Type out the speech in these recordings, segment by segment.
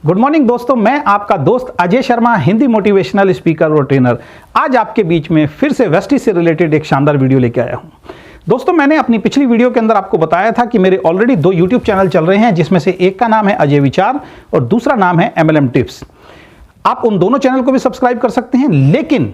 Good morning दोस्तों, मैं आपका दोस्त अजय शर्मा, हिंदी मोटिवेशनल स्पीकर और ट्रेनर, आज आपके बीच में फिर से वेस्टिज से रिलेटेड एक शानदार वीडियो लेके आया हूं। दोस्तों, मैंने अपनी पिछली वीडियो के अंदर आपको बताया था कि मेरे ऑलरेडी 2 यूट्यूब चैनल चल रहे हैं, जिसमें से एक का नाम है अजय विचार और दूसरा नाम है MLM टिप्स। आप उन दोनों चैनल को भी सब्सक्राइब कर सकते हैं, लेकिन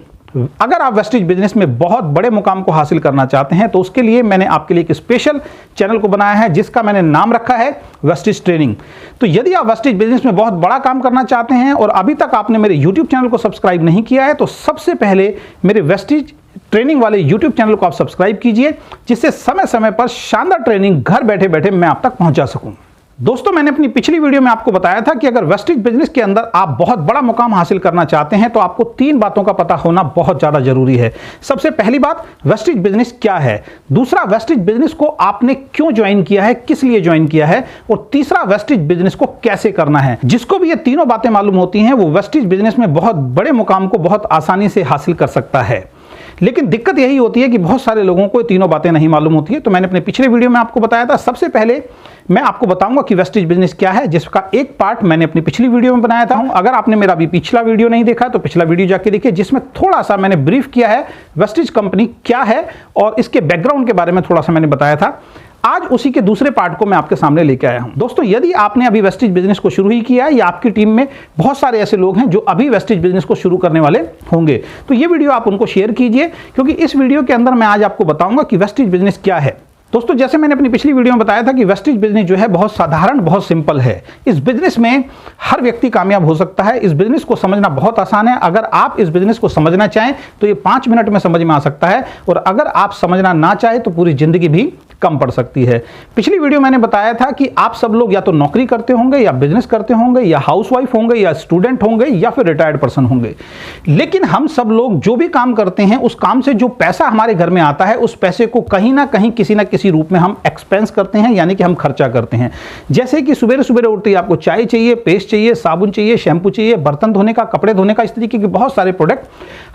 अगर आप वेस्टिज बिजनेस में बहुत बड़े मुकाम को हासिल करना चाहते हैं तो उसके लिए मैंने आपके लिए एक स्पेशल चैनल को बनाया है, जिसका मैंने नाम रखा है वेस्टिज ट्रेनिंग। तो यदि आप वेस्टिज बिजनेस में बहुत बड़ा काम करना चाहते हैं और अभी तक आपने मेरे यूट्यूब चैनल को सब्सक्राइब नहीं किया है, तो सबसे पहले मेरे वेस्टिज ट्रेनिंग वाले यूट्यूब चैनल को आप सब्सक्राइब कीजिए, जिससे समय समय पर शानदार ट्रेनिंग घर बैठे बैठे मैं आप तक पहुंचा सकूं। दोस्तों, मैंने अपनी पिछली वीडियो में आपको बताया था कि अगर वेस्टिज बिजनेस के अंदर आप बहुत बड़ा मुकाम हासिल करना चाहते हैं तो आपको 3 बातों का पता होना बहुत ज्यादा जरूरी है। सबसे पहली बात, वेस्टिज बिजनेस क्या है। दूसरा, वेस्टिज बिजनेस को आपने क्यों ज्वाइन किया है, किस लिए ज्वाइन किया है। और तीसरा, वेस्टिज बिजनेस को कैसे करना है। जिसको भी ये तीनों बातें मालूम होती हैं वो वेस्टिज बिजनेस में बहुत बड़े मुकाम को बहुत आसानी से हासिल कर सकता है। लेकिन दिक्कत यही होती है कि बहुत सारे लोगों को ये तीनों बातें नहीं मालूम होती है। तो मैंने अपने पिछले वीडियो में आपको बताया था। सबसे पहले मैं आपको बताऊंगा कि वेस्टिज बिजनेस क्या है, जिसका एक पार्ट मैंने अपनी पिछली वीडियो में बनाया था। अगर आपने मेरा अभी पिछला वीडियो नहीं देखा तो पिछला वीडियो जाके देखिए, जिसमें थोड़ा सा मैंने ब्रीफ किया है वेस्टिज कंपनी क्या है और इसके बैकग्राउंड के बारे में थोड़ा सा मैंने बताया था। आज उसी के दूसरे पार्ट को मैं आपके सामने लेके आया हूं। दोस्तों, यदि आपने अभी वेस्टिज बिजनेस को शुरू ही किया है या आपकी टीम में बहुत सारे ऐसे लोग हैं जो अभी वेस्टिज बिजनेस को शुरू करने वाले होंगे, तो ये वीडियो आप उनको शेयर कीजिए, क्योंकि इस वीडियो के अंदर मैं आज आपको बताऊंगा कि वेस्टिज बिजनेस क्या है। दोस्तों, जैसे मैंने अपनी पिछली वीडियो में बताया था कि वेस्टिज बिजनेस जो है बहुत साधारण, बहुत सिंपल है। इस बिजनेस में हर व्यक्ति कामयाब हो सकता है। इस बिजनेस को समझना बहुत आसान है। अगर आप इस बिजनेस को समझना चाहें तो ये 5 मिनट में समझ में आ सकता है, और अगर आप समझना ना चाहें तो पूरी जिंदगी भी कम पड़ सकती है। पिछली वीडियो मैंने बताया था कि आप सब लोग या तो नौकरी करते होंगे, या बिजनेस करते होंगे, या हाउसवाइफ होंगे, या स्टूडेंट होंगे, या फिर रिटायर्ड पर्सन होंगे। लेकिन हम सब लोग जो भी काम करते हैं, उस काम से जो पैसा हमारे घर में आता है, उस पैसे को कहीं ना कहीं किसी ना किसी रूप में हम एक्सपेंस करते हैं, यानी कि हम खर्चा करते हैं। जैसे कि सुबह सुबह उठते ही आपको चाय चाहिए, पेस्ट चाहिए, साबुन चाहिए, शैम्पू चाहिए, बर्तन धोने का, कपड़े धोने का, इस तरीके के बहुत सारे प्रोडक्ट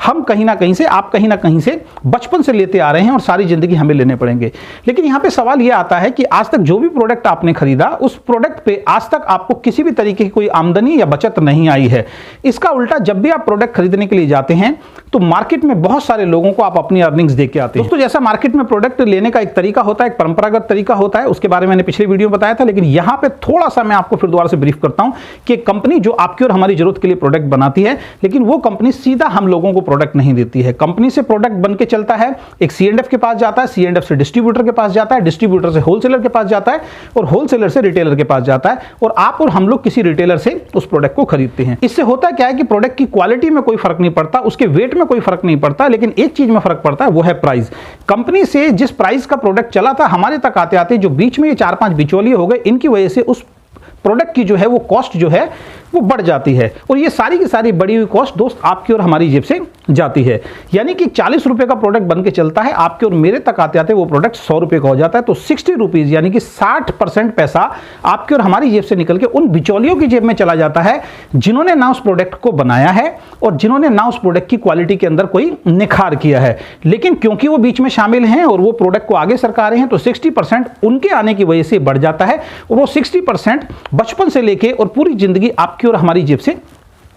हम कहीं ना कहीं से, आप कहीं ना कहीं से बचपन से लेते आ रहे हैं और सारी जिंदगी हमें लेने पड़ेंगे। लेकिन यहां पे सवाल यह आता है कि आज तक जो भी प्रोडक्ट आपने खरीदा, उस प्रोडक्ट पे आज तक आपको किसी भी तरीके की कोई आमदनी या बचत नहीं आई है। इसका उल्टा, जब भी आप प्रोडक्ट खरीदने के लिए जाते हैं तो मार्केट में बहुत सारे लोगों को आप अपनी अर्निंग्स दे के आते हैं। दोस्तों, जैसा मार्केट में प्रोडक्ट लेने का एक तरीका होता है, एक परंपरागत तरीका होता है, उसके बारे में मैंने पिछले वीडियो में बताया था। लेकिन यहां पे थोड़ा सा मैं आपको फिर दोबारा से ब्रीफ करता हूं कि एक कंपनी जो आपकी और हमारी जरूरत के लिए प्रोडक्ट बनाती है, लेकिन वो कंपनी सीधा हम लोगों को प्रोडक्ट नहीं देती है। कंपनी से प्रोडक्ट बन के चलता है, एक C&F के पास जाता है, C&F से डिस्ट्रीब्यूटर के पास जाता है, डिस्ट्रीब्यूटर से होलसेलर के पास जाता है, और होलसेलर से रिटेलर के पास जाता है, और आप और हम लोग किसी रिटेलर से उस प्रोडक्ट को खरीदते हैं। इससे होता क्या है कि प्रोडक्ट की क्वालिटी में कोई फर्क नहीं पड़ता, उसके वेट में कोई फर्क नहीं पड़ता, लेकिन एक चीज में फर्क पड़ता है, वो है प्राइस। कंपनी से जिस प्राइस का प्रोडक्ट चला था, हमारे तक आते आते जो बीच में ये 4-5 बिचौलिए हो गए, इनकी वजह से उस प्रोडक्ट की जो है वो कॉस्ट जो है वो बढ़ जाती है, और ये सारी की सारी बढ़ी हुई कॉस्ट दोस्त आपकी और हमारी जेब से जाती है। यानी कि 40 रुपए का प्रोडक्ट बन के चलता है, आपके और मेरे तक आते आते वो प्रोडक्ट 100 रुपए का हो जाता है। तो 60 रुपीज यानी कि 60% पैसा आपके और हमारी जेब से निकल के उन बिचौलियों की जेब में चला जाता है, जिन्होंने ना उस प्रोडक्ट को बनाया है और जिन्होंने ना उस प्रोडक्ट की क्वालिटी के अंदर कोई निखार किया है। लेकिन क्योंकि वो बीच में शामिल हैं और वो प्रोडक्ट को आगे सरका रहे हैं, तो 60% उनके आने की वजह से बढ़ जाता है, और वो 60% बचपन से लेके और पूरी जिंदगी आपकी और हमारी जेब से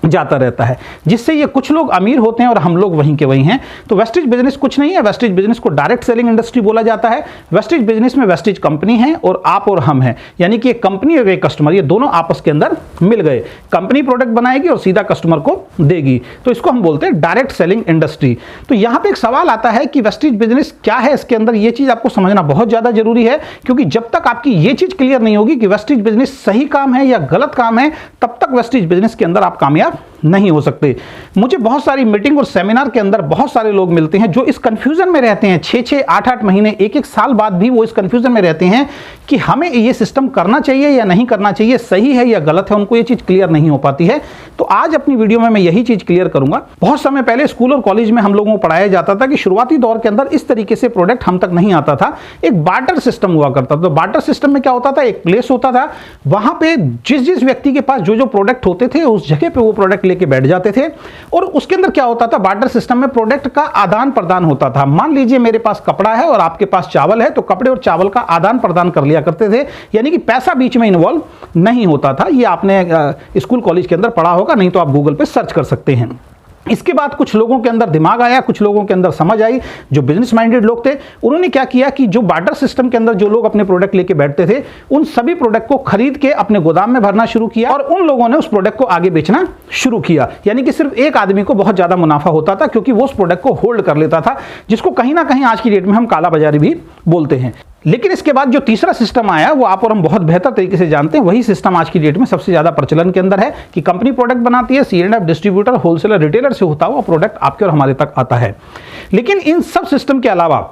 जाता रहता है, जिससे ये कुछ लोग अमीर होते हैं और हम लोग वहीं के वहीं हैं। तो वेस्टिज बिजनेस कुछ नहीं है। वेस्टिज बिजनेस को डायरेक्ट सेलिंग इंडस्ट्री बोला जाता है। वेस्टिज बिजनेस में वेस्टिज कंपनी है और आप और हम हैं, यानी कि एक कंपनी और एक कस्टमर, ये दोनों आपस के अंदर मिल गए। कंपनी प्रोडक्ट बनाएगी और सीधा कस्टमर को देगी, तो इसको हम बोलते हैं डायरेक्ट सेलिंग इंडस्ट्री। तो यहां पर एक सवाल आता है कि वेस्टिज बिजनेस क्या है, इसके अंदर ये चीज आपको समझना बहुत ज्यादा जरूरी है, क्योंकि जब तक आपकी ये चीज क्लियर नहीं होगी कि वेस्टिज बिजनेस सही काम है या गलत काम है, तब तक वेस्टिज बिजनेस के अंदर आप कामयाब नहीं हो सकते। मुझे बहुत सारी मीटिंग और सेमिनार के अंदर बहुत सारे लोग मिलते हैं जो इस कंफ्यूजन में रहते हैं, 6-6, 8-8 महीने, 1-1 साल बाद भी वो इस कंफ्यूजन में रहते हैं कि हमें ये सिस्टम करना चाहिए या नहीं करना चाहिए, सही है या गलत है। उनको ये चीज क्लियर नहीं हो पाती है। तो आज अपनी वीडियो में मैं यही चीज क्लियर करूंगा। बहुत समय पहले स्कूल और कॉलेज में हम लोगों को पढ़ाया जाता था कि शुरुआती दौर के अंदर इस तरीके से प्रोडक्ट हम तक नहीं आता था, एक बार्टर सिस्टम हुआ करता था। तो बार्टर सिस्टम में क्या होता था, एक प्लेस होता था, वहां पे जिस जिस व्यक्ति के पास जो जो प्रोडक्ट होते थे, उस जगह पे वो प्रोडक्ट लेके बैठ जाते थे और उसके अंदर क्या होता था, बार्टर सिस्टम में प्रोडक्ट का आदान प्रदान होता था। मान लीजिए मेरे पास कपड़ा है और आपके पास चावल है, तो कपड़े और चावल का आदान प्रदान कर लिया करते थे, यानी कि पैसा बीच में इन्वॉल्व नहीं होता था। ये आपने स्कूल कॉलेज के अंदर पढ़ा होगा, नहीं तो आप गूगल पे सर्च कर सकते हैं। इसके बाद कुछ लोगों के अंदर दिमाग आया, कुछ लोगों के अंदर समझ आई, जो बिजनेस माइंडेड लोग थे उन्होंने क्या किया कि जो बार्टर सिस्टम के अंदर जो लोग अपने प्रोडक्ट लेके बैठते थे, उन सभी प्रोडक्ट को खरीद के अपने गोदाम में भरना शुरू किया और उन लोगों ने उस प्रोडक्ट को आगे बेचना शुरू किया। यानी कि सिर्फ एक आदमी को बहुत ज्यादा मुनाफा होता था, क्योंकि वो उस प्रोडक्ट को होल्ड कर लेता था, जिसको कहीं ना कहीं आज की डेट में हम काला बाजारी भी बोलते हैं। लेकिन इसके बाद जो तीसरा सिस्टम आया, वो आप और हम बहुत बेहतर तरीके से जानते हैं। वही सिस्टम आज की डेट में सबसे ज्यादा प्रचलन के अंदर है कि कंपनी प्रोडक्ट बनाती है, C&F डिस्ट्रीब्यूटर, होलसेलर, रिटेलर से होता हुआ प्रोडक्ट आपके और हमारे तक आता है। लेकिन इन सब सिस्टम के अलावा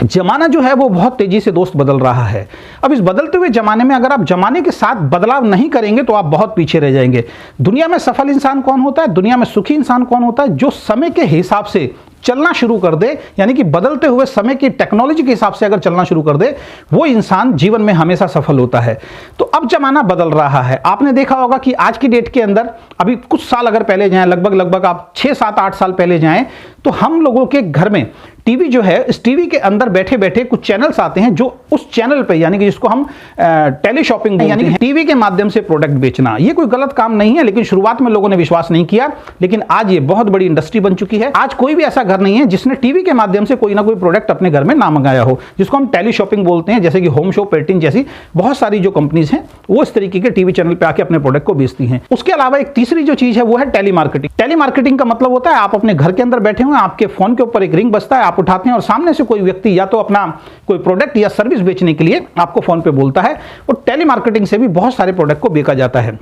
जमाना जो है वो बहुत तेजी से दोस्त बदल रहा है। अब इस बदलते हुए जमाने में अगर आप जमाने के साथ बदलाव नहीं करेंगे तो आप बहुत पीछे रह जाएंगे। दुनिया में सफल इंसान कौन होता है, दुनिया में सुखी इंसान कौन होता है? जो समय के हिसाब से चलना शुरू कर दे, यानी कि बदलते हुए समय की टेक्नोलॉजी के हिसाब से अगर चलना शुरू कर दे, वो इंसान जीवन में हमेशा सफल होता है। तो अब जमाना बदल रहा है। आपने देखा होगा कि आज की डेट के अंदर अभी कुछ साल अगर पहले जाएं, लगभग आप 6, 7, 8 साल पहले जाएं, तो हम लोगों के घर में टीवी जो है, इस टीवी के अंदर बैठे बैठे कुछ चैनल्स आते हैं, जो उस चैनल पे, यानी कि जिसको हम टेली शॉपिंग, यानी कि टीवी के माध्यम से प्रोडक्ट बेचना, ये कोई गलत काम नहीं है। लेकिन शुरुआत में लोगों ने विश्वास नहीं किया, लेकिन आज ये बहुत बड़ी इंडस्ट्री बन चुकी है। आज कोई भी ऐसा घर नहीं है जिसने टीवी के माध्यम से कोई ना कोई प्रोडक्ट अपने घर में ना मंगाया हो, जिसको हम टेली शॉपिंग बोलते हैं। जैसे कि होम शो, पेटिंग जैसी बहुत सारी जो कंपनीज हैं, वो इस तरीके के टीवी चैनल पे आके अपने प्रोडक्ट को बेचती हैं। उसके अलावा एक तीसरी जो चीज है वो है टेली मार्केटिंग। टेली मार्केटिंग का मतलब होता है आप अपने घर के अंदर बैठे हुए, आपके फोन के ऊपर एक रिंग बजता है, आप उठाते हैं और सामने से कोई व्यक्ति या तो अपना कोई प्रोडक्ट या सर्विस बेचने के लिए आपको फोन पे बोलता है, और टेली मार्केटिंग से भी बहुत सारे प्रोडक्ट को बेचा जाता है।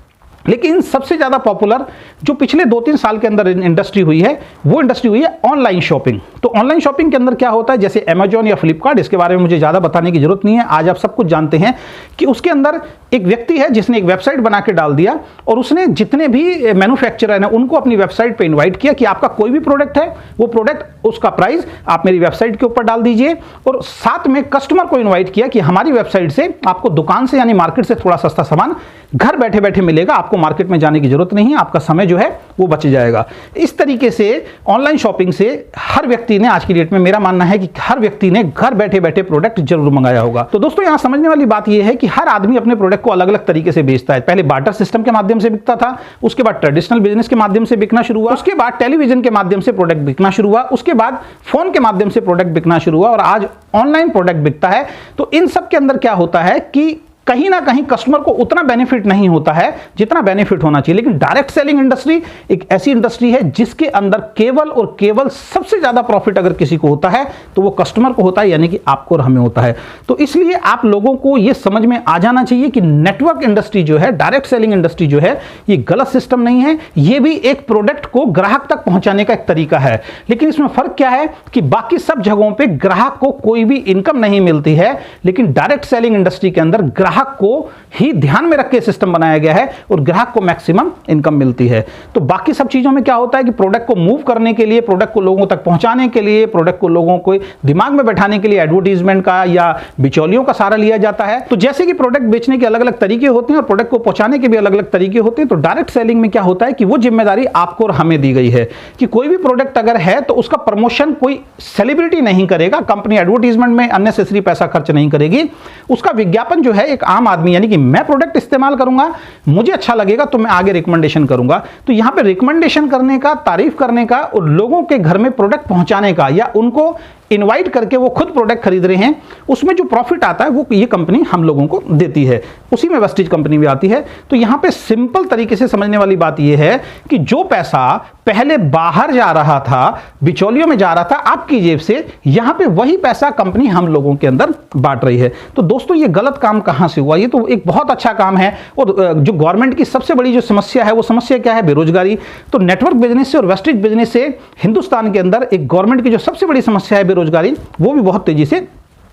लेकिन सबसे ज्यादा पॉपुलर जो पिछले 2-3 साल के अंदर इंडस्ट्री हुई है, वो इंडस्ट्री हुई है ऑनलाइन शॉपिंग। तो ऑनलाइन शॉपिंग के अंदर क्या होता है, जैसे अमेजॉन या फ्लिपकार्ट, इसके बारे में मुझे ज्यादा बताने की जरूरत नहीं है, आज आप सब कुछ जानते हैं कि उसके अंदर एक व्यक्ति है जिसने एक वेबसाइट बना के डाल दिया, और उसने जितने भी मैन्युफैक्चरर हैं उनको अपनी वेबसाइट पे इन्वाइट किया कि आपका कोई भी प्रोडक्ट है, वो प्रोडक्ट उसका प्राइस आप मेरी वेबसाइट के ऊपर डाल दीजिए, और साथ में कस्टमर को इन्वाइट किया कि हमारी वेबसाइट से आपको दुकान से यानी मार्केट से थोड़ा सस्ता सामान घर बैठे बैठे मिलेगा, आपको मार्केट में जाने की जरूरत नहीं है, आपका समय जो है वो बच जाएगा। इस तरीके से ऑनलाइन शॉपिंग से हर व्यक्ति ने, आज की डेट में मेरा मानना है कि हर व्यक्ति ने घर बैठे बैठे प्रोडक्ट जरूर मंगाया होगा। तो दोस्तों यहां समझने वाली बात यह है कि हर आदमी अपने प्रोडक्ट को अलग अलग तरीके से बेचता है। पहले बार्टर सिस्टम के माध्यम से बिकता था, उसके बाद ट्रेडिशनल बिजनेस के माध्यम से बिकना शुरू हुआ, उसके बाद टेलीविजन के माध्यम से प्रोडक्ट बिकना शुरू हुआ, उसके बाद फोन के माध्यम से प्रोडक्ट बिकना शुरू हुआ, और आज ऑनलाइन प्रोडक्ट बिकता है। तो इन सब के अंदर क्या होता है कि कहीं ना कहीं कस्टमर को उतना बेनिफिट नहीं होता है जितना बेनिफिट होना चाहिए। लेकिन डायरेक्ट सेलिंग इंडस्ट्री एक ऐसी इंडस्ट्री है जिसके अंदर केवल और केवल सबसे ज्यादा प्रॉफिट अगर किसी को होता है तो वो कस्टमर को होता है, यानी कि आपको और हमें होता है। तो इसलिए आप लोगों को यह समझ में आ जाना चाहिए कि नेटवर्क इंडस्ट्री जो है, डायरेक्ट सेलिंग इंडस्ट्री जो है, ये गलत सिस्टम नहीं है। ये भी एक प्रोडक्ट को ग्राहक तक पहुंचाने का एक तरीका है। लेकिन इसमें फर्क क्या है कि बाकी सब जगहों पर ग्राहक को कोई भी इनकम नहीं मिलती है, लेकिन डायरेक्ट सेलिंग इंडस्ट्री के अंदर ग्राहक को ही ध्यान में रख के सिस्टम बनाया गया है और ग्राहक को मैक्सिमम इनकम मिलती है। तो बाकी सब चीजों में क्या होता है कि प्रोडक्ट को मूव करने के लिए, प्रोडक्ट को लोगों तक पहुंचाने के लिए, प्रोडक्ट को लोगों को दिमाग में बैठाने के लिए एडवर्टीजमेंट का या बिचौलियों का सहारा लिया जाता है। तो जैसे कि प्रोडक्ट बेचने के अलग अलग तरीके होते हैं और प्रोडक्ट को पहुंचाने के भी अलग अलग तरीके होते हैं, तो डायरेक्ट सेलिंग में क्या होता है कि वो जिम्मेदारी आपको और हमें दी गई है कि कोई भी प्रोडक्ट अगर है तो उसका प्रमोशन कोई सेलिब्रिटी नहीं करेगा, कंपनी एडवर्टीजमेंट में अननेसेसरी पैसा खर्च नहीं करेगी। उसका विज्ञापन जो है एक आम आदमी, यानी कि मैं प्रोडक्ट इस्तेमाल करूंगा, मुझे अच्छा लगेगा तो मैं आगे रिकमेंडेशन करूंगा। तो यहां पे रिकमेंडेशन करने का, तारीफ करने का और लोगों के घर में प्रोडक्ट पहुंचाने का या उनको इनवाइट करके वो खुद प्रोडक्ट खरीद रहे हैं, उसमें जो प्रॉफिट आता है वो ये कंपनी हम लोगों को देती है। उसी में वेस्टेज कंपनी भी आती है। तो यहां पे सिंपल तरीके से समझने वाली बात ये है कि जो पैसा पहले बाहर जा रहा था, बिचौलियों में जा रहा था आपकी जेब से, यहां पे वही पैसा कंपनी हम लोगों के अंदर बांट रही है। तो दोस्तों ये गलत काम कहां से हुआ? ये तो एक बहुत अच्छा काम है। और जो गवर्नमेंट की सबसे बड़ी जो समस्या है वो समस्या क्या है? बेरोजगारी। तो नेटवर्क बिजनेस से और वेस्टेज बिजनेस से हिंदुस्तान के अंदर एक गवर्नमेंट की जो सबसे बड़ी समस्या है बेरोजगारी, वो भी बहुत तेजी से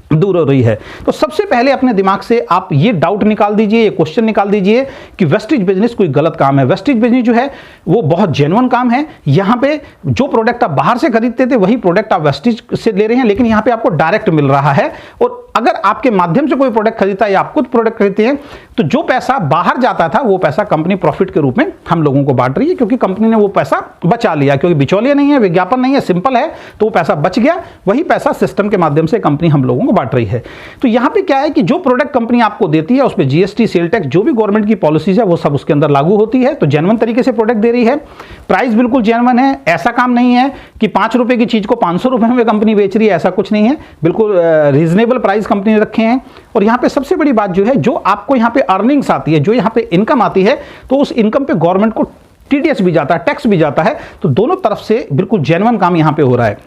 दूर हो रही है। तो सबसे पहले अपने दिमाग से आप ये डाउट निकाल दीजिए, ये क्वेश्चन निकाल दीजिए कि वेस्टेज बिजनेस कोई गलत काम है। वेस्टेज बिजनेस जो है वो बहुत जेन्युइन काम है। यहाँ पे जो प्रोडक्ट आप बाहर से खरीदते थे वही प्रोडक्ट आप वेस्टेज से ले रहे हैं, लेकिन यहाँ पे आपको डायरेक्ट मिल रहा है। और अगर आपके माध्यम से कोई प्रोडक्ट खरीदता है या आप खुद प्रोडक्ट खरीदते हैं तो जो पैसा बाहर जाता था वो पैसा कंपनी प्रॉफिट के रूप में हम लोगों को बांट रही है, क्योंकि कंपनी ने वो पैसा बचा लिया, क्योंकि बिचौलिया नहीं है, विज्ञापन नहीं है, सिंपल है, तो वो पैसा बच गया। वही पैसा सिस्टम के माध्यम से कंपनी हम लोगों को बांट रही है। तो यहां पे क्या है कि जो प्रोडक्ट कंपनी आपको देती है उस पे जीएसटी, सेल टैक्स, जो भी गवर्नमेंट की पॉलिसीज है वो सब उसके अंदर लागू होती है। तो जेन्युइन तरीके से प्रोडक्ट दे रही है, प्राइस बिल्कुल जेन्युइन है। ऐसा काम नहीं है कि 5 रुपए की चीज को 500 रुपए में कंपनी बेच रही है, ऐसा कुछ नहीं है। बिल्कुल रीजनेबल प्राइस कंपनी ने रखे हैं। और यहां पे सबसे बड़ी बात जो है, जो आपको यहां पे अर्निंग्स आती है, जो यहां पे इनकम आती है, तो उस इनकम पे गवर्नमेंट को टीडीएस भी जाता है, टैक्स भी जाता है। तो दोनों तरफ से बिल्कुल जेन्युइन काम यहां पे हो रहा है।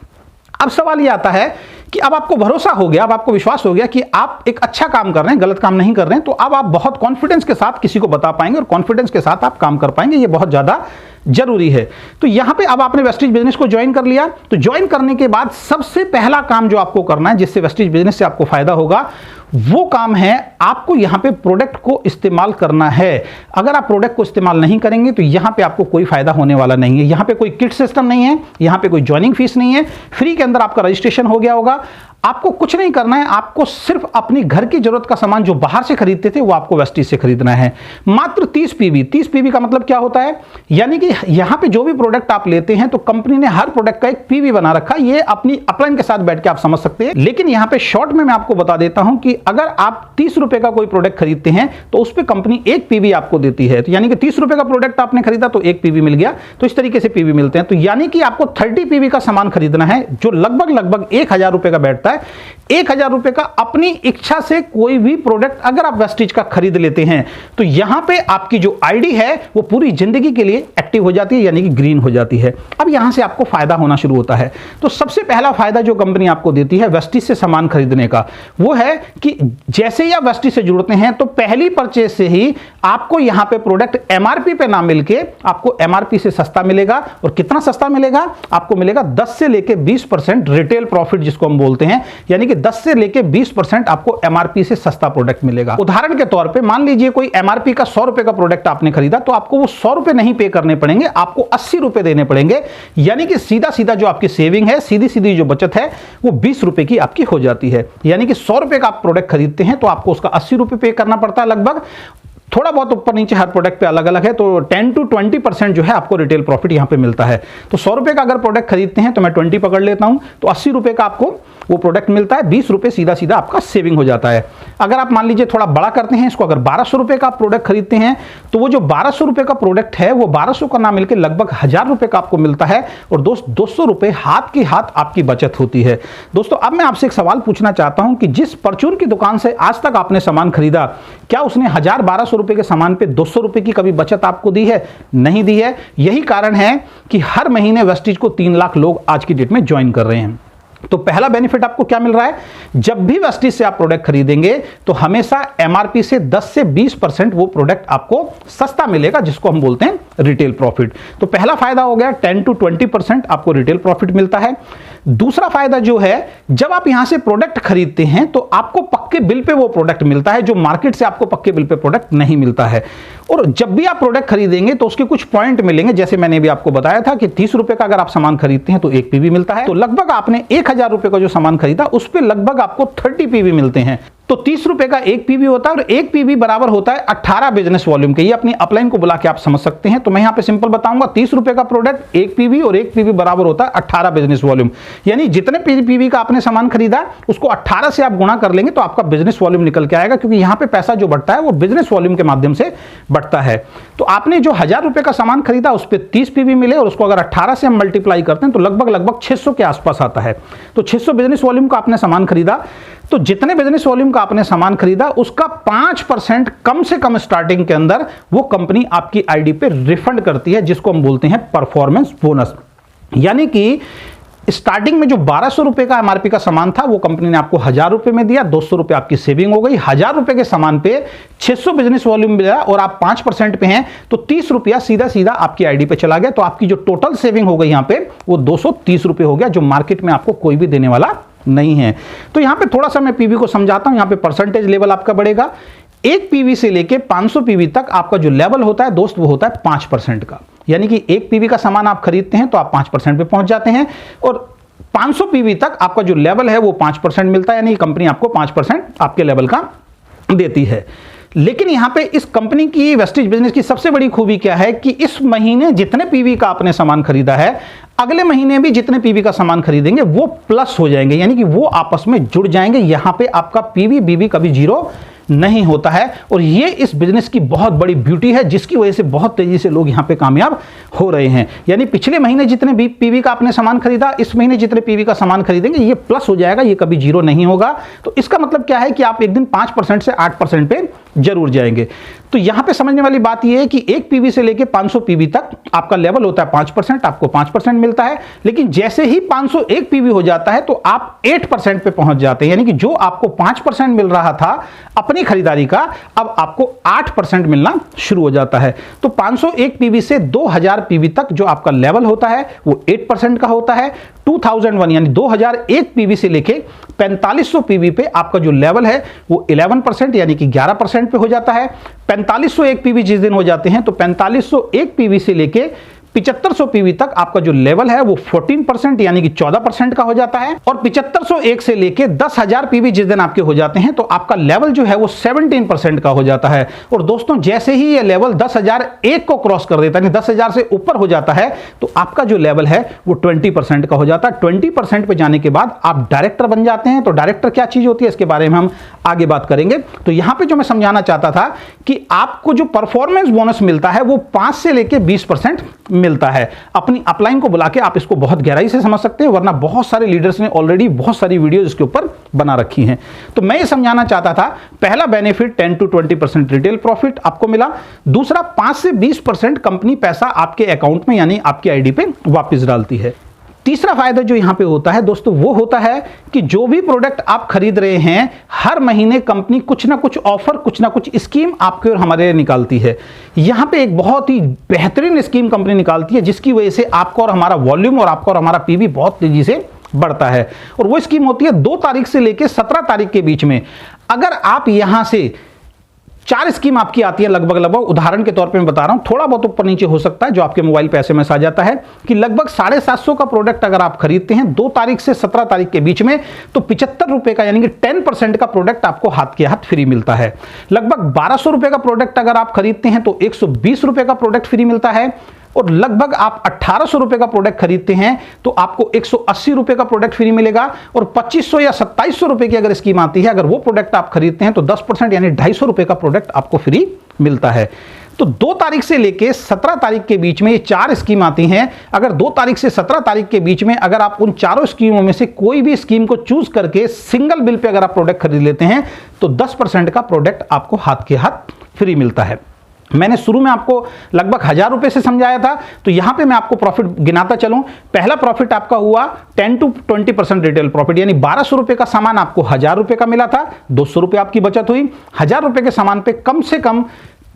अब सवाल यह आता है कि अब आपको भरोसा हो गया, अब आपको विश्वास हो गया कि आप एक अच्छा काम कर रहे हैं, गलत काम नहीं कर रहे हैं, तो अब आप बहुत कॉन्फिडेंस के साथ किसी को बता पाएंगे और कॉन्फिडेंस के साथ आप काम कर पाएंगे। ये बहुत ज्यादा जरूरी है। तो यहां पे अब आपने वेस्टेज बिजनेस को ज्वाइन कर लिया। तो ज्वाइन करने के बाद सबसे पहला काम जो आपको करना है, जिससे वेस्टेज बिजनेस से आपको फायदा होगा, वो काम है आपको यहां पे प्रोडक्ट को इस्तेमाल करना है। अगर आप प्रोडक्ट को इस्तेमाल नहीं करेंगे तो यहां पे आपको कोई फायदा होने वाला नहीं है। यहां पे कोई किट सिस्टम नहीं है, यहां पे कोई ज्वाइनिंग फीस नहीं है, फ्री के अंदर आपका रजिस्ट्रेशन हो गया होगा। आपको कुछ नहीं करना है, आपको सिर्फ अपनी घर की जरूरत का सामान जो बाहर से खरीदते थे वो आपको वेस्टेज से खरीदना है। मात्र 30 पीवी। 30 पीवी का मतलब क्या होता है, यानी कि यहां पे जो भी प्रोडक्ट आप लेते हैं तो कंपनी ने हर प्रोडक्ट का एक पीवी बना रखा है। ये अपनी अपलाइन के साथ बैठ के आप समझ सकते हैं। लेकिन यहां पे शॉर्ट में मैं आपको बता देता हूं कि अगर आप 30 रुपए का कोई प्रोडक्ट खरीदते हैं तो उस पर कंपनी एक पीवी आपको देती है। तो यानी कि 30 रुपए का प्रोडक्ट आपने खरीदा तो एक पीवी मिल गया। तो इस तरीके से पीवी मिलते हैं। तो यानी कि आपको 30 पीवी का सामान खरीदना है, जो लगभग 1000 रुपए का बैठता है। 1000 रुपए का अपनी इच्छा से कोई भी प्रोडक्ट अगर आप वेस्टेज का खरीद लेते हैं तो यहां पे आपकी जो आईडी है वो पूरी जिंदगी के लिए एक्टिव हो जाती है, यानी कि ग्रीन हो जाती है। अब यहां से आपको फायदा होना शुरू होता है। तो सबसे पहला फायदा जो कंपनी आपको देती है वेस्टेज से सामान खरीदने का, वो है कि जैसे ही आप वेस्टेज से जुड़ते हैं तो पहली परचेज से ही आपको यहां पे प्रोडक्ट एमआरपी पे ना मिलके आपको एमआरपी से सस्ता मिलेगा। और कितना सस्ता मिलेगा? आपको मिलेगा 10 से लेके 20% रिटेल प्रॉफिट, जिसको हम बोलते हैं, यानी कि 10 से लेके 20% आपको एमआरपी से सस्ता प्रोडक्ट मिलेगा। उदाहरण के तौर पे मान लीजिए कोई एमआरपी का 100 रुपए का प्रोडक्ट आपने खरीदा, तो आपको वो 100 रुपए नहीं पे करने पड़ेंगे, आपको 80 रुपए देने पड़ेंगे। यानी कि सीधा सीधा जो आपकी सेविंग है, सीधी सीधी जो बचत है, वो 20 रुपए की आपकी हो जाती है। यानी कि 100 रुपए का आप प्रोडक्ट खरीदते हैं तो आपको उसका 80 रुपए पे करना पड़ता है लगभग। थोड़ा बहुत ऊपर नीचे हर प्रोडक्ट पे अलग अलग है। तो 10 to 20% जो है आपको रिटेल प्रॉफिट यहां पे मिलता है। तो 100 रुपए का अगर प्रोडक्ट खरीदते हैं तो मैं 20 पकड़ लेता हूं, तो 80 रुपए का आपको वो प्रोडक्ट मिलता है। 20 रुपए सीधा सीधा आपका सेविंग हो जाता है। अगर आप मान लीजिए थोड़ा बड़ा करते हैं इसको, अगर 1200 रुपए का प्रोडक्ट खरीदते हैं तो वो जो 1200 रुपए का प्रोडक्ट है वो 1200 का ना मिलकर लगभग 1000 रुपए का आपको मिलता है। और दोस्त 200 रुपए हाथ की हाथ आपकी बचत होती है। दोस्तों अब मैं आपसे एक सवाल पूछना चाहता हूं कि जिस परचून की दुकान से आज तक आपने सामान खरीदा, क्या उसने 1000-1200 रुपए के सामान पे 200 रुपए की कभी बचत आपको दी है? नहीं दी है। यही कारण है कि हर महीने वेस्टेज को 3 लाख लोग आज की डेट में ज्वाइन कर रहे हैं। तो पहला बेनिफिट आपको क्या मिल रहा है, जब भी वेस्टेज से आप प्रोडक्ट खरीदेंगे तो हमेशा एमआरपी से 10 से 20% वो प्रोडक्ट आपको सस्ता मिलेगा, जिसको हम बोलते हैं रिटेल प्रॉफिट। तो पहला फायदा हो गया 10 to 20% आपको रिटेल प्रॉफिट मिलता है। दूसरा फायदा जो है, जब आप यहां से प्रोडक्ट खरीदते हैं तो आपको पक्के बिल पे वो प्रोडक्ट मिलता है, जो मार्केट से आपको पक्के बिल पे प्रोडक्ट नहीं मिलता है। और जब भी आप प्रोडक्ट खरीदेंगे तो उसके कुछ पॉइंट मिलेंगे, जैसे मैंने भी आपको बताया था कि 30 रुपए का अगर आप सामान खरीदते हैं तो 1 पीवी मिलता है। तो लगभग आपने 1000 रुपए का जो सामान खरीदा उस पर लगभग आपको 30 पीवी मिलते हैं। तो 30 रुपए का 1 पीवी होता है और 1 पीवी बराबर होता है 18 बिजनेस वॉल्यूम के। ये अपनी अपलाइन को बुला के आप समझ सकते हैं। तो मैं यहां पे सिंपल बताऊंगा, 30 रुपए का प्रोडक्ट 1 पीवी और 1 पीवी बराबर होता है 18 बिजनेस वॉल्यूम। यानी जितने पीवी का आपने सामान खरीदा उसको 18 से आप गुणा कर लेंगे तो आपका बिजनेस वॉल्यूम निकल के आएगा, क्योंकि यहां पे पैसा जो बढ़ता है वो बिजनेस वॉल्यूम के माध्यम से बढ़ता है। तो आपने जो 1000 रुपए का सामान खरीदा उस पर 30 पीवी मिले और उसको अगर 18 से हम मल्टीप्लाई करते हैं तो लगभग 600 के आसपास आता है। तो 600 बिजनेस वॉल्यूम का आपने सामान खरीदा, तो जितने बिजनेस वॉल्यूम का आपने सामान खरीदा उसका 5% कम से कम स्टार्टिंग के अंदर वो कंपनी आपकी आईडी पे रिफंड करती है, जिसको हम बोलते हैं परफॉर्मेंस बोनस। यानी कि स्टार्टिंग में जो 1200 रुपए का एमआरपी का सामान था वो कंपनी ने आपको 1000 रुपए में दिया, 200 रुपए आपकी सेविंग हो गई। 1000 रुपए के सामान पे 600 बिजनेस वॉल्यूम मिला और आप 5% पे हैं तो 30 रुपया सीधा सीधा आपकी आईडी पे चला गया। तो आपकी जो टोटल सेविंग हो गई यहां पे वो 230 रुपए हो गया, जो मार्केट में आपको कोई भी देने वाला नहीं है। तो यहाँ पे थोड़ा सा मैं पीवी को समझाता हूँ। यहाँ पे परसेंटेज लेवल आपका बढ़ेगा। 1 पीवी से लेके 500 पीवी तक आपका जो लेवल होता है दोस्त वो होता है 5% का। यानी कि 1 पीवी का सामान आप खरीदते हैं तो आप 5% पे पहुंच जाते हैं, और 500 पीवी तक आपका जो लेवल है वो 5% मिलता है, यानी कंपनी आपको 5% आपके लेवल का देती है। लेकिन यहां पे इस कंपनी की वेस्टिज बिजनेस की सबसे बड़ी खूबी क्या है कि इस महीने जितने पीवी का आपने सामान खरीदा है, अगले महीने भी जितने पीवी का सामान खरीदेंगे वो प्लस हो जाएंगे, यानी कि वो आपस में जुड़ जाएंगे। यहां पे आपका पीवी बीवी कभी जीरो नहीं होता है, और ये इस बिजनेस की बहुत बड़ी ब्यूटी है, जिसकी वजह से बहुत तेजी से लोग यहां पे कामयाब हो रहे हैं। यानी पिछले महीने जितने भी पीवी का आपने सामान खरीदा, इस महीने जितने पीवी का सामान खरीदेंगे ये प्लस हो जाएगा, ये कभी जीरो नहीं होगा। तो इसका मतलब क्या है कि आप एक दिन 5% से 8% पे जरूर जाएंगे। तो यहां पे समझने वाली बात यह है कि 1 पीवी से लेके 500 पीवी तक आपका लेवल होता है 5%, आपको 5% मिलता है। लेकिन जैसे ही 501 पीवी हो जाता है तो आप 8% पे पहुंच जाते हैं, यानी कि जो आपको 5% मिल रहा था अपनी खरीदारी का, अब आपको 8% मिलना शुरू हो जाता है। तो 501 पीवी से 2000 पीवी तक जो आपका लेवल होता है वो 8% का होता है। 2001 यानी 2001 पीवी से लेके 4500 पीवी पे आपका जो लेवल है वो 11% यानी कि 11% पे हो जाता है। 4501 पीवी जिस दिन हो जाते हैं तो 4501 पीवी से लेके 7500 पीवी तक आपका जो लेवल है वो 14% यानी कि 14% का हो जाता है। और 7501 से लेके 10,000 पीवी जिस दिन आपके हो जाते हैं तो आपका लेवल जो है वो 17% का हो जाता है। और दोस्तों जैसे ही ये लेवल 10,001 को क्रॉस कर देता है, 10,000 से ऊपर हो जाता है, तो आपका जो लेवल है वो 20% का हो जाता है। 20% पे जाने के बाद आप डायरेक्टर बन जाते हैं। तो डायरेक्टर क्या चीज होती है इसके बारे में हम आगे बात करेंगे। तो यहां पे जो मैं समझाना चाहता था कि आपको जो परफॉर्मेंस बोनस मिलता है वो 5 से लेके 20% मिलता है। अपनी अपलाइन को बुला के आप इसको बहुत गहराई से समझ सकते हैं, वरना बहुत सारे लीडर्स ने ऑलरेडी बहुत सारी वीडियोस इसके ऊपर बना रखी हैं। तो मैं ये समझाना चाहता था, पहला बेनिफिट 10 to 20% रिटेल प्रॉफिट आपको मिला। दूसरा 5 से 20% कंपनी पैसा आपके अकाउंट में यानी आपकी आईडी पे वापस डालती है। तीसरा फायदा जो यहां पे होता है दोस्तों वो होता है कि जो भी प्रोडक्ट आप खरीद रहे हैं, हर महीने कंपनी कुछ ना कुछ ऑफर, कुछ ना कुछ स्कीम आपके और हमारे लिए निकालती है। यहां पे एक बहुत ही बेहतरीन स्कीम कंपनी निकालती है, जिसकी वजह से आपका और हमारा वॉल्यूम और आपका और हमारा पीवी बहुत तेजी से बढ़ता है। और वो स्कीम होती है 2 तारीख से लेकर 17 तारीख के बीच में। अगर आप यहां से 4 स्कीम आपकी आती है लगभग, उदाहरण के तौर पे मैं बता रहा हूं, थोड़ा बहुत ऊपर नीचे हो सकता है, जो आपके मोबाइल पे एसएमएस आ जाता है कि लगभग 750 का प्रोडक्ट अगर आप खरीदते हैं 2 तारीख से 17 तारीख के बीच में, तो 75 रुपए का यानी कि 10% का प्रोडक्ट आपको हाथ के हाथ फ्री मिलता है। लगभग 1200 रुपए का प्रोडक्ट अगर आप खरीदते हैं तो 120 रुपए का प्रोडक्ट फ्री मिलता है। और लगभग आप 1800 रुपए का प्रोडक्ट खरीदते हैं तो आपको 180 रुपए का प्रोडक्ट फ्री मिलेगा। और 2500 या 2700 रुपए की अगर स्कीम आती है, अगर वो प्रोडक्ट आप खरीदते हैं तो 10% यानी 250 रुपए का प्रोडक्ट आपको फ्री मिलता है। तो 2 तारीख से लेके 17 तारीख के बीच में ये 4 स्कीम आती हैं। अगर 2 तारीख से 17 तारीख के बीच में अगर आप उन चारों स्कीमों में से कोई भी स्कीम को चूज करके सिंगल बिल पे अगर आप प्रोडक्ट खरीद लेते हैं तो 10% का प्रोडक्ट आपको हाथ के हाथ फ्री मिलता है। मैंने शुरू में आपको लगभग 1000 रुपए से समझाया था, तो यहां पे मैं आपको प्रॉफिट गिनाता चलूं। पहला प्रॉफिट आपका हुआ 10 to 20% रिटेल प्रॉफिट, यानी 1200 रुपए का सामान आपको 1000 रुपए का मिला था, 200 रुपए आपकी बचत हुई। 1000 रुपए के सामान पे कम से कम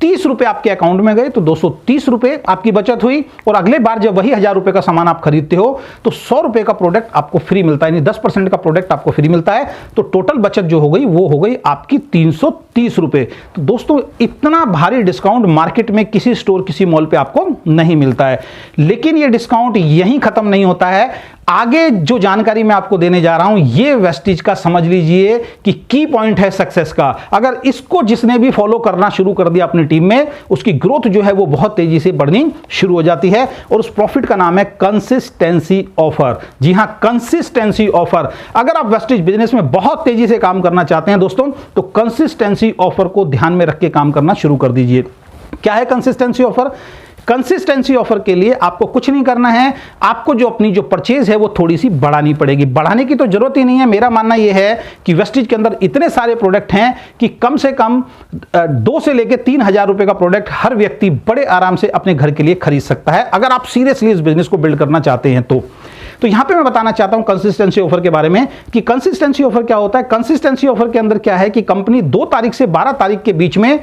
30 रुपए आपके अकाउंट में गए तो 230 रुपए आपकी बचत हुई। और अगले बार जब वही 1000 रुपए का सामान आप खरीदते हो तो 100 रुपए का प्रोडक्ट आपको फ्री मिलता है, यानी 10% का प्रोडक्ट आपको फ्री मिलता है। तो टोटल बचत जो हो गई वो हो गई आपकी 330 रुपए। तो दोस्तों इतना भारी डिस्काउंट मार्केट में किसी स्टोर, किसी मॉल पे आपको नहीं मिलता है। लेकिन ये डिस्काउंट यहीं खत्म नहीं होता है। आगे जो जानकारी मैं आपको देने जा रहा हूं, ये वेस्टिज का समझ लीजिए कि की पॉइंट है सक्सेस का। अगर इसको जिसने भी फॉलो करना शुरू कर दिया अपनी टीम में, उसकी ग्रोथ जो है वो बहुत तेजी से बढ़नी शुरू हो जाती है। और उस प्रॉफिट का नाम है कंसिस्टेंसी ऑफर। जी हां, कंसिस्टेंसी ऑफर। अगर आप वेस्टिज बिजनेस में बहुत तेजी से काम करना चाहते हैं दोस्तों, तो कंसिस्टेंसी ऑफर को ध्यान में रख के काम करना शुरू कर दीजिए। क्या है कंसिस्टेंसी ऑफर? कंसिस्टेंसी ऑफर के लिए आपको कुछ नहीं करना है, आपको जो अपनी जो परचेज है वो थोड़ी सी बढ़ानी पड़ेगी। बढ़ाने की तो जरूरत ही नहीं है। मेरा मानना यह है कि वेस्टिज के अंदर इतने सारे प्रोडक्ट हैं कि कम से कम 2 से लेकर 3,000 रुपए का प्रोडक्ट हर व्यक्ति बड़े आराम से अपने घर के लिए खरीद सकता है, अगर आप सीरियसली इस बिजनेस को बिल्ड करना चाहते हैं तो यहां पे मैं बताना चाहता हूं कंसिस्टेंसी ऑफर के बारे में कि कंसिस्टेंसी ऑफर क्या होता है। कंसिस्टेंसी ऑफर के अंदर क्या है कि कंपनी 2 तारीख से 12 तारीख के बीच में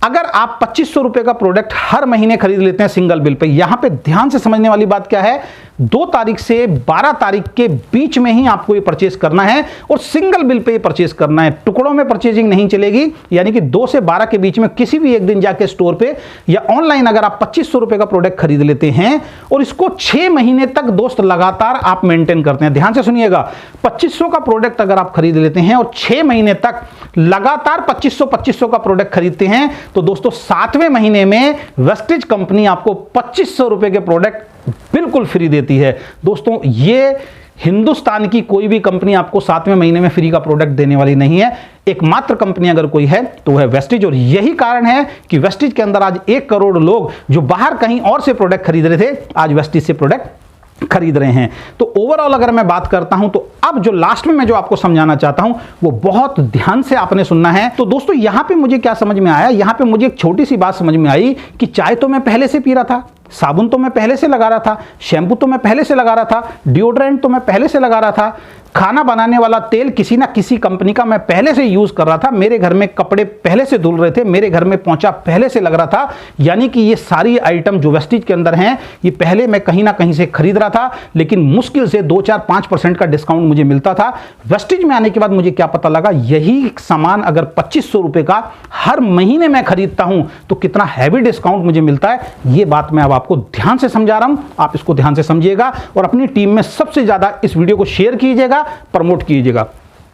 अगर आप 2500 रुपए का प्रोडक्ट हर महीने खरीद लेते हैं सिंगल बिल पे, यहां पे ध्यान से समझने वाली बात क्या है, 2 तारीख से 12 तारीख के बीच में ही आपको ये परचेस करना है और सिंगल बिल पे ये परचेस करना है। टुकड़ों में परचेजिंग नहीं चलेगी, यानी कि 2 से 12 के बीच में किसी भी एक दिन जाके स्टोर पे या ऑनलाइन अगर आप 2500 रुपए का प्रोडक्ट खरीद लेते हैं और इसको 6 महीने तक दोस्त लगातार आप मेंटेन करते हैं, ध्यान से सुनिएगा, 2500 का प्रोडक्ट अगर आप खरीद लेते हैं और 6 महीने तक लगातार 2500 का प्रोडक्ट खरीदते हैं, तो दोस्तों 7वें महीने में वेस्टेज कंपनी आपको 2500 रुपए के प्रोडक्ट बिल्कुल फ्री देती है। दोस्तों ये हिंदुस्तान की कोई भी कंपनी आपको 7वें महीने में फ्री का प्रोडक्ट देने वाली नहीं है। एकमात्र कंपनी अगर कोई है तो वह वेस्टेज, और यही कारण है कि वेस्टेज के अंदर आज 1 करोड़ लोग जो बाहर कहीं और से प्रोडक्ट खरीद रहे थे, आज वेस्टेज से प्रोडक्ट खरीद रहे हैं। तो ओवरऑल अगर मैं बात करता हूं, तो अब जो लास्ट में मैं जो आपको समझाना चाहता हूं वो बहुत ध्यान से आपने सुनना है। तो दोस्तों यहां पे मुझे क्या समझ में आया, यहां पे मुझे एक छोटी सी बात समझ में आई कि चाय तो मैं पहले से पी रहा था, साबुन तो मैं पहले से लगा रहा था, शैम्पू तो मैं पहले से लगा रहा था, डिओड्रेंट तो मैं पहले से लगा रहा था, खाना बनाने वाला तेल किसी ना किसी कंपनी का मैं पहले से यूज कर रहा था, मेरे घर में कपड़े पहले से धुल रहे थे, मेरे घर में पोंछा पहले से लग रहा था, यानी कि ये सारी आइटम जो वेस्टेज के अंदर हैं ये पहले मैं कहीं ना कहीं से खरीद रहा था, लेकिन मुश्किल से 2-4-5% का डिस्काउंट मुझे मिलता था। वेस्टेज में आने के बाद मुझे क्या पता लगा, यही सामान अगर 2500 रुपए का हर महीने मैं खरीदता हूं तो कितना हैवी डिस्काउंट मुझे मिलता है। ये बात मैं अब आपको ध्यान से समझा रहा हूं, आप इसको ध्यान से समझिएगा और अपनी टीम में सबसे ज्यादा इस वीडियो को शेयर कीजिएगा, प्रमोट कीजिएगा।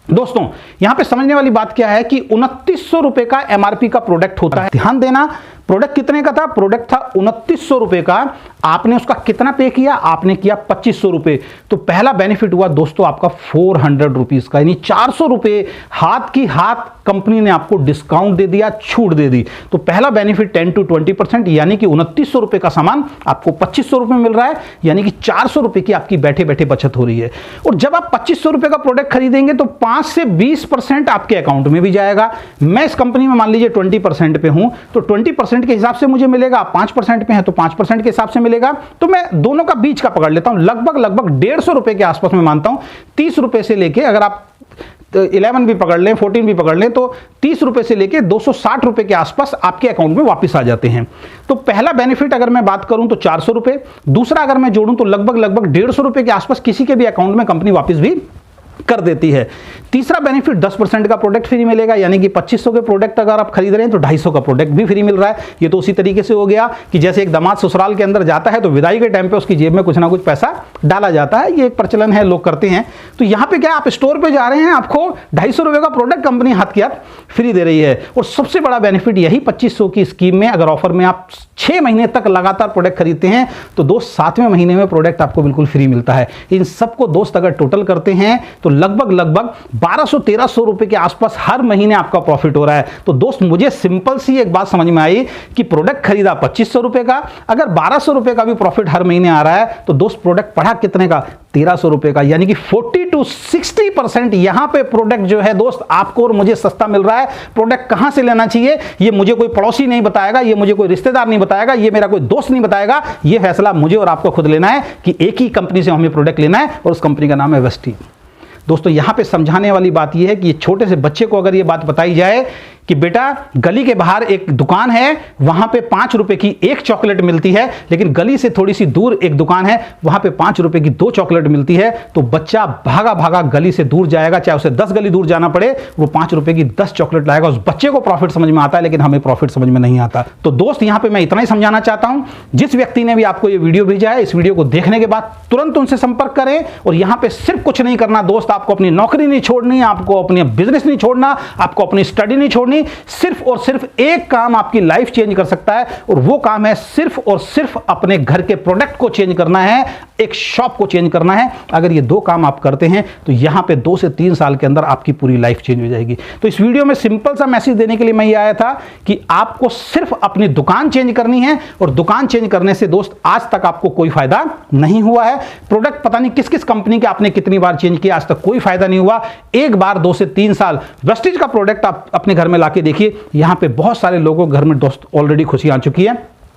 दोस्तों यहां पे समझने वाली बात क्या है कि 2900 रुपए का एमआरपी का प्रोडक्ट होता है। ध्यान देना, प्रोडक्ट कितने का था, प्रोडक्ट था 2900 रुपए का, आपने उसका कितना पे किया, आपने किया 2500 रुपए। तो पहला बेनिफिट हुआ दोस्तों आपका 400 रुपीज का, यानी 400 रुपए हाथ की हाथ कंपनी ने आपको डिस्काउंट दे दिया, छूट दे दी। तो पहला बेनिफिट 10 to 20%, यानी कि 2900 रुपए का सामान आपको 2500 रुपए मिल रहा है, यानी कि 400 रुपए की आपकी बैठे बैठे बचत हो रही है। और जब आप 2500 रुपए का प्रोडक्ट खरीदेंगे तो 5 से 20% आपके अकाउंट में भी जाएगा। मैं इस कंपनी में मान लीजिए 20% पे हूं, तो 20% के हिसाब से मुझे मिलेगा, 5% पे है तो 5% के हिसाब से मिलेगा। तो मैं दोनों का बीच का पकड़ लेता हूं, लगभग 150 रुपए के आसपास में मानता हूं। 30 रुपए से लेके, अगर आप 11 भी पकड़ लें, 14 भी पकड़ लें, तो 30 रुपए से लेके 260 रुपए के आसपास आपके अकाउंट में वापस आ जाते हैं। तो पहला बेनिफिट अगर मैं बात करूं तो 400 रुपए, दूसरा अगर मैं जोड़ूं तो लगभग 150 रुपए के आसपास किसी के भी अकाउंट में कंपनी वापस भी कर देती है। तीसरा बेनिफिट 10% का प्रोडक्ट फ्री मिलेगा, यानी कि 2500 के प्रोडक्ट अगर आप खरीद रहे हैं तो 250 का प्रोडक्ट भी फ्री मिल रहा है। ये तो उसी तरीके से हो गया कि जैसे एक दामाद ससुराल के अंदर जाता है तो विदाई के टाइम पे उसकी जेब में कुछ ना कुछ पैसा डाला जाता है, ये एक प्रचलन है, लोग करते हैं। तो यहाँ पे क्या, आप स्टोर पे जा रहे हैं, आपको 250 रुपए का प्रोडक्ट कंपनी हाथ के हाथ फ्री दे रही है। और सबसे बड़ा बेनिफिट यही 2500 की स्कीम में अगर ऑफर में आप 6 महीने तक लगातार प्रोडक्ट खरीदते हैं तो दोस्त 7वें महीने में प्रोडक्ट आपको बिल्कुल फ्री मिलता है। इन सबको दोस्त अगर टोटल करते हैं तो लगभग 1200-1300 रुपए के आसपास हर महीने आपका प्रॉफिट हो रहा है। तो दोस्त मुझे सिंपल सी एक बात समझ में आई कि प्रोडक्ट खरीदा 2500 रुपए का, अगर 1200 रुपए का भी प्रॉफिट हर महीने आ रहा है तो दोस्त प्रोडक्ट पढ़ा कितने का, 1300 रुपए का, यानी कि 40 to 60% यहां पे प्रोडक्ट जो है दोस्त आपको और मुझे सस्ता मिल रहा है। प्रोडक्ट कहां से लेना चाहिए ये मुझे कोई पड़ोसी नहीं बताएगा, ये मुझे कोई रिश्तेदार नहीं बताएगा, ये मेरा कोई दोस्त नहीं बताएगा, ये फैसला मुझे और आपको खुद लेना है कि एक ही कंपनी से हमें प्रोडक्ट लेना है और उस कंपनी का नाम है वेस्टेज। दोस्तों यहां पे समझाने वाली बात यह है कि छोटे से बच्चे को अगर यह बात बताई जाए कि बेटा गली के बाहर एक दुकान है, वहां पे 5 रुपए की एक चॉकलेट मिलती है, लेकिन गली से थोड़ी सी दूर एक दुकान है, वहां पे 5 रुपए की 2 चॉकलेट मिलती है, तो बच्चा भागा भागा गली से दूर जाएगा, चाहे उसे 10 गली दूर जाना पड़े, वो 5 रुपए की 10 चॉकलेट लाएगा। उस बच्चे को प्रॉफिट समझ में आता है, लेकिन हमें प्रॉफिट समझ में नहीं आता। तो दोस्त यहां पर मैं इतना ही समझाना चाहता हूं, जिस व्यक्ति ने भी आपको ये वीडियो भेजा है, इस वीडियो को देखने के बाद तुरंत उनसे संपर्क करें। और यहां पर सिर्फ कुछ नहीं करना दोस्त, आपको अपनी नौकरी नहीं छोड़नी, आपको अपनी बिजनेस नहीं छोड़ना, आपको अपनी स्टडी नहीं छोड़नी, सिर्फ और सिर्फ एक काम आपकी लाइफ चेंज कर सकता है, और वो काम है सिर्फ और सिर्फ अपने घर के प्रोडक्ट को चेंज करना है, एक शॉप को चेंज करना है। अगर ये 2 काम आप करते हैं तो यहां पे 2 से 3 साल के अंदर आपकी पूरी लाइफ चेंज हो जाएगी। तो इस वीडियो में सिंपल सा मैसेज देने के लिए मैं ये आया था कि आपको सिर्फ अपनी दुकान चेंज करनी है, और दुकान चेंज करने से दोस्त आज तक आपको कोई फायदा नहीं हुआ है। प्रोडक्ट पता नहीं किस किस कंपनी के आपने कितनी बार चेंज किया, आज तक कोई फायदा नहीं हुआ। एक बार 2 से 3 साल वेस्टेज का प्रोडक्ट आप अपने घर में लाके देखिए, यहां पे बहुत सारे लोगों के घर में दोस्त ऑलरेडी खुशी आ चुकी है।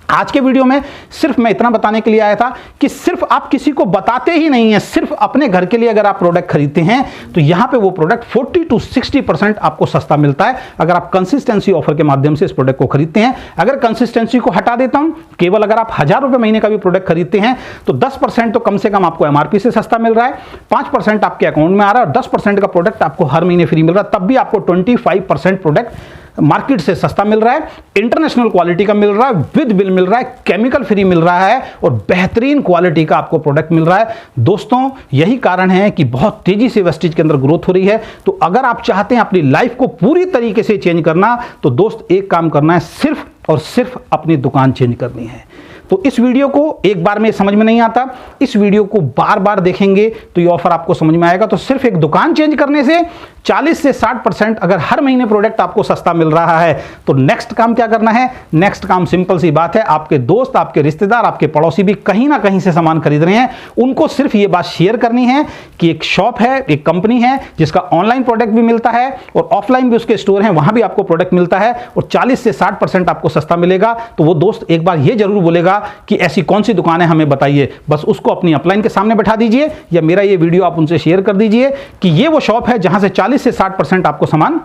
आज के वीडियो में सिर्फ मैं इतना बताने के लिए आया था कि सिर्फ आप किसी को बताते ही नहीं हैं, सिर्फ अपने घर के लिए अगर आप प्रोडक्ट खरीदते हैं तो यहां पे वो प्रोडक्ट 40 to 60% आपको सस्ता मिलता है अगर आप कंसिस्टेंसी ऑफर के माध्यम से इस प्रोडक्ट को खरीदते हैं। अगर कंसिस्टेंसी को हटा देता हूं, केवल अगर आप 1000 रुपए महीने का भी प्रोडक्ट खरीदते हैं तो 10% तो कम से कम आपको एमआरपी से सस्ता मिल रहा है, 5% आपके अकाउंट में आ रहा है और 10% का प्रोडक्ट आपको हर महीने फ्री मिल रहा है, तब भी आपको 25% प्रोडक्ट मार्केट से सस्ता मिल रहा है, इंटरनेशनल क्वालिटी का मिल रहा है, विद बिल मिल रहा है, केमिकल फ्री मिल रहा है और बेहतरीन क्वालिटी का आपको प्रोडक्ट मिल रहा है। दोस्तों यही कारण है कि बहुत तेजी से वेस्टीज के अंदर ग्रोथ हो रही है। तो अगर आप चाहते हैं अपनी लाइफ को पूरी तरीके से चेंज करना तो दोस्त एक काम करना है, सिर्फ और सिर्फ अपनी दुकान चेंज करनी है। तो इस वीडियो को एक बार में समझ में नहीं आता, इस वीडियो को बार बार देखेंगे तो ये ऑफर आपको समझ में आएगा। तो सिर्फ एक दुकान चेंज करने से 40 से 60% अगर हर महीने प्रोडक्ट आपको सस्ता मिल रहा है तो नेक्स्ट काम क्या करना है? नेक्स्ट काम सिंपल सी बात है, आपके दोस्त, आपके रिश्तेदार, आपके पड़ोसी भी कहीं ना कहीं से सामान खरीद रहे हैं, उनको सिर्फ ये बात शेयर करनी है कि एक शॉप है, एक कंपनी है जिसका ऑनलाइन प्रोडक्ट भी मिलता है और ऑफलाइन भी उसके स्टोर हैं, वहां भी आपको प्रोडक्ट मिलता है और 40 से 60% आपको सस्ता मिलेगा। तो वो दोस्त एक बार ये जरूर बोलेगा कि ऐसी कौन सी दुकान है हमें बताइए, बस उसको अपनी अपलाइन के सामने बैठा दीजिए या मेरा ये वीडियो आप उनसे शेयर कर दीजिए कि ये वो शॉप है जहां से 40 से 60% आपको सामान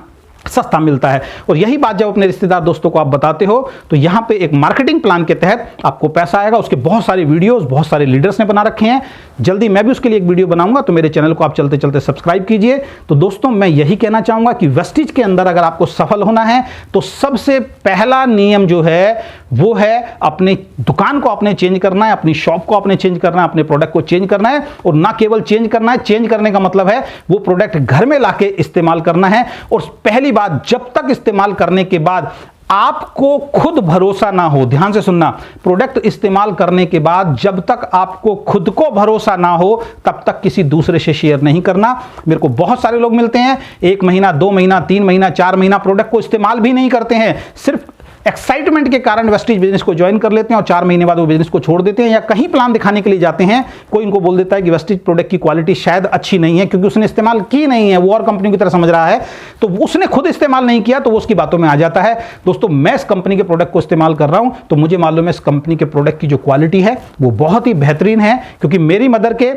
सस्ता मिलता है। और यही बात जब अपने रिश्तेदार दोस्तों को आप बताते हो तो यहां पे एक मार्केटिंग प्लान के तहत आपको पैसा आएगा। उसके बहुत सारे वीडियोस बहुत सारे लीडर्स ने बना रखे हैं, जल्दी मैं भी उसके लिए एक वीडियो बनाऊंगा, तो मेरे चैनल को आप चलते चलते सब्सक्राइब कीजिए। तो दोस्तों मैं यही कहना चाहूंगा कि वेस्टीज के अंदर अगर आपको सफल होना है तो सबसे पहला नियम जो है वो है अपनी दुकान को आपने चेंज करना है, अपनी शॉप को आपने चेंज करना है, अपने प्रोडक्ट को चेंज करना है। और ना केवल चेंज करना है, चेंज करने का मतलब है वो प्रोडक्ट घर में लाके इस्तेमाल करना है। और पहली बात, जब तक इस्तेमाल करने के बाद आपको खुद भरोसा ना हो, ध्यान से सुनना, प्रोडक्ट इस्तेमाल करने के बाद जब तक आपको खुद को भरोसा ना हो तब तक किसी दूसरे से शेयर नहीं करना। मेरे को बहुत सारे लोग मिलते हैं 1 महीना 2 महीना 3 महीना 4 महीना प्रोडक्ट को इस्तेमाल भी नहीं करते हैं, सिर्फ एक्साइटमेंट के कारण वेस्टीज बिजनेस को ज्वाइन कर लेते हैं और 4 महीने बाद वो बिजनेस को छोड़ देते हैं या कहीं प्लान दिखाने के लिए जाते हैं, कोई इनको बोल देता है कि वेस्टीज प्रोडक्ट की क्वालिटी शायद अच्छी नहीं है क्योंकि उसने इस्तेमाल की नहीं है, वो और कंपनी की तरह समझ रहा है, तो उसने खुद इस्तेमाल नहीं किया तो वो उसकी बातों में आ जाता है। दोस्तों मैं इस कंपनी के प्रोडक्ट को इस्तेमाल कर रहा हूं तो मुझे मालूम है इस कंपनी के प्रोडक्ट की जो क्वालिटी है वो बहुत ही बेहतरीन है, क्योंकि मेरी मदर के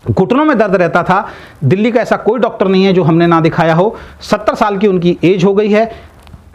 घुटनों में दर्द रहता था, दिल्ली का ऐसा कोई डॉक्टर नहीं है जो हमने ना दिखाया हो, 70 साल की उनकी एज हो गई है।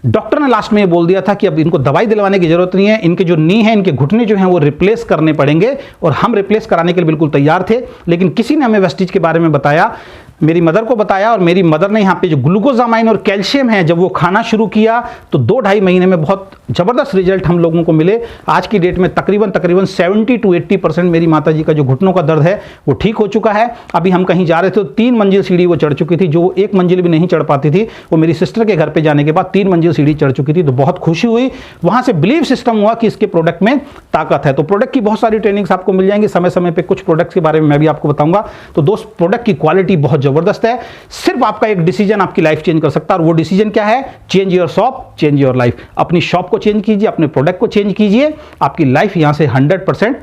डॉक्टर ने लास्ट में ये बोल दिया था कि अब इनको दवाई दिलवाने की जरूरत नहीं है, इनके जो नी है, इनके घुटने जो हैं वो रिप्लेस करने पड़ेंगे और हम रिप्लेस कराने के लिए बिल्कुल तैयार थे। लेकिन किसी ने हमें वेस्टीज के बारे में बताया, मेरी मदर को बताया और मेरी मदर ने यहाँ पे जो ग्लूकोजामाइन और कैल्शियम है जब वो खाना शुरू किया तो 2-2.5 महीने में बहुत ज़बरदस्त रिजल्ट हम लोगों को मिले। आज की डेट में तकरीबन 70 to 80% मेरी माता जी का जो घुटनों का दर्द है वो ठीक हो चुका है। अभी हम कहीं जा रहे थे तो 3 मंजिल सीढ़ी वो चढ़ चुकी थी, जो वो 1 मंजिल भी नहीं चढ़ पाती थी, वो मेरी सिस्टर के घर पर जाने के बाद 3 मंजिल सीढ़ी चढ़ चुकी थी। तो बहुत खुशी हुई, वहाँ से बिलीव सिस्टम हुआ कि इसके प्रोडक्ट में ताकत है। तो प्रोडक्ट की बहुत सारी ट्रेनिंग्स आपको मिल जाएंगी समय समय पर, कुछ प्रोडक्ट्स के बारे में मैं भी आपको बताऊंगा। तो दोस्त प्रोडक्ट की क्वालिटी बहुत ज़बरदस्त है, सिर्फ आपका एक डिसीजन आपकी लाइफ चेंज कर सकता है और वो डिसीजन क्या है? Change your shop, change your life. अपनी शॉप को चेंज कीजिए, अपने प्रोडक्ट को चेंज कीजिए, आपकी लाइफ यहां से 100%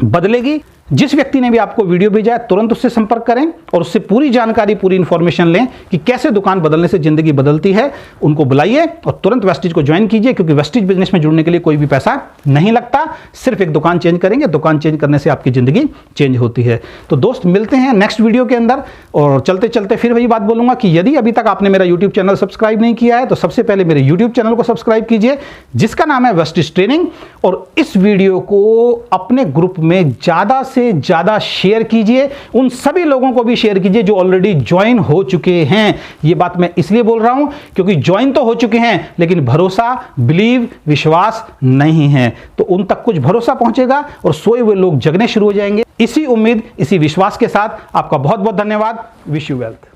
बदलेगी। जिस व्यक्ति ने भी आपको वीडियो भेजा है तुरंत उससे संपर्क करें और उससे पूरी जानकारी, पूरी इंफॉर्मेशन लें कि कैसे दुकान बदलने से जिंदगी बदलती है। उनको बुलाइए और तुरंत वेस्टीज को ज्वाइन कीजिए, क्योंकि वेस्टीज बिजनेस में जुड़ने के लिए कोई भी पैसा नहीं लगता, सिर्फ एक दुकान चेंज करेंगे, दुकान चेंज करने से आपकी जिंदगी चेंज होती है। तो दोस्त मिलते हैं नेक्स्ट वीडियो के अंदर। और चलते चलते फिर वही बात बोलूंगा कि यदि अभी तक आपने मेरा यूट्यूब चैनल सब्सक्राइब नहीं किया है तो सबसे पहले मेरे यूट्यूब चैनल को सब्सक्राइब कीजिए जिसका नाम है वेस्टीज ट्रेनिंग, और इस वीडियो को अपने ग्रुप में ज्यादा से ज्यादा शेयर कीजिए, उन सभी लोगों को भी शेयर कीजिए जो ऑलरेडी ज्वाइन हो चुके हैं। ये बात मैं इसलिए बोल रहा हूं क्योंकि ज्वाइन तो हो चुके हैं लेकिन भरोसा, बिलीव, विश्वास नहीं है, तो उन तक कुछ भरोसा पहुंचेगा और सोए हुए लोग जगने शुरू हो जाएंगे। इसी उम्मीद, इसी विश्वास के साथ आपका बहुत बहुत धन्यवाद। Wish you wealth.